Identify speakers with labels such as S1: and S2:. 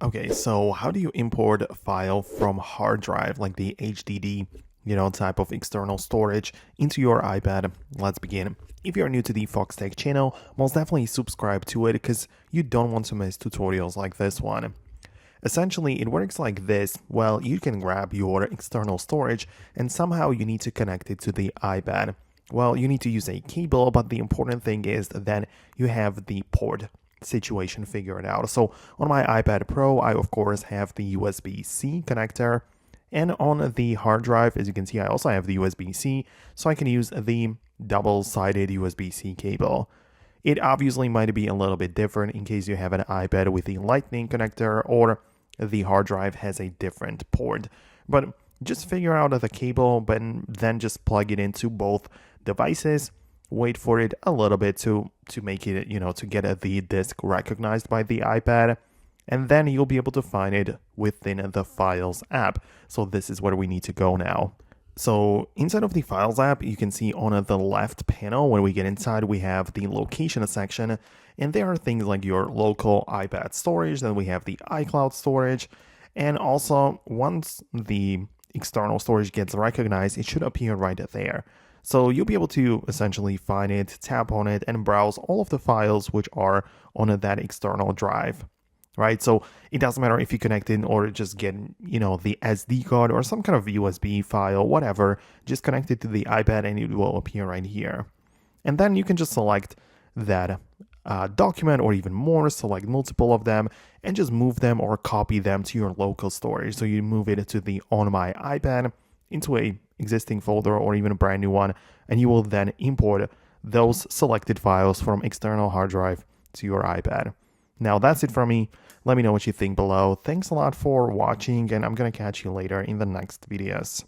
S1: Okay, so how do you import a file from hard drive like the HDD, type of external storage into your iPad? Let's begin. If you're new to the Foxtecc channel, most definitely subscribe to it because you don't want to miss tutorials like this one. Essentially, it works like this. Well, you can grab your external storage and somehow you need to connect it to the iPad. Well, you need to use a cable, but the important thing is that you have the port situation figured out. So on my iPad Pro, I of course have the USB-C connector, and on the hard drive, as you can see, I also have the USB-C, so I can use the double-sided USB-C cable. It obviously might be a little bit different in case you have an iPad with the Lightning connector or the hard drive has a different port. But just figure out the cable, but then just plug it into both devices. Wait for it a little bit to make it, to get the disk recognized by the iPad, and then you'll be able to find it within the Files app. So this is where we need to go now. So inside of the Files app, you can see on the left panel, when we get inside, we have the location section, and there are things like your local iPad storage, then we have the iCloud storage, and also once the external storage gets recognized, it should appear right there. So you'll be able to essentially find it, tap on it, and browse all of the files which are on that external drive. Right, so it doesn't matter if you connect in or just get, the SD card or some kind of USB file, whatever, just connect it to the iPad and it will appear right here. And then you can just select that document or even more, select multiple of them and just move them or copy them to your local storage. So you move it to the On My iPad into a existing folder or even a brand new one, and you will then import those selected files from external hard drive to your iPad. Now that's it from me. Let me know what you think below. Thanks a lot for watching, and I'm gonna catch you later in the next videos.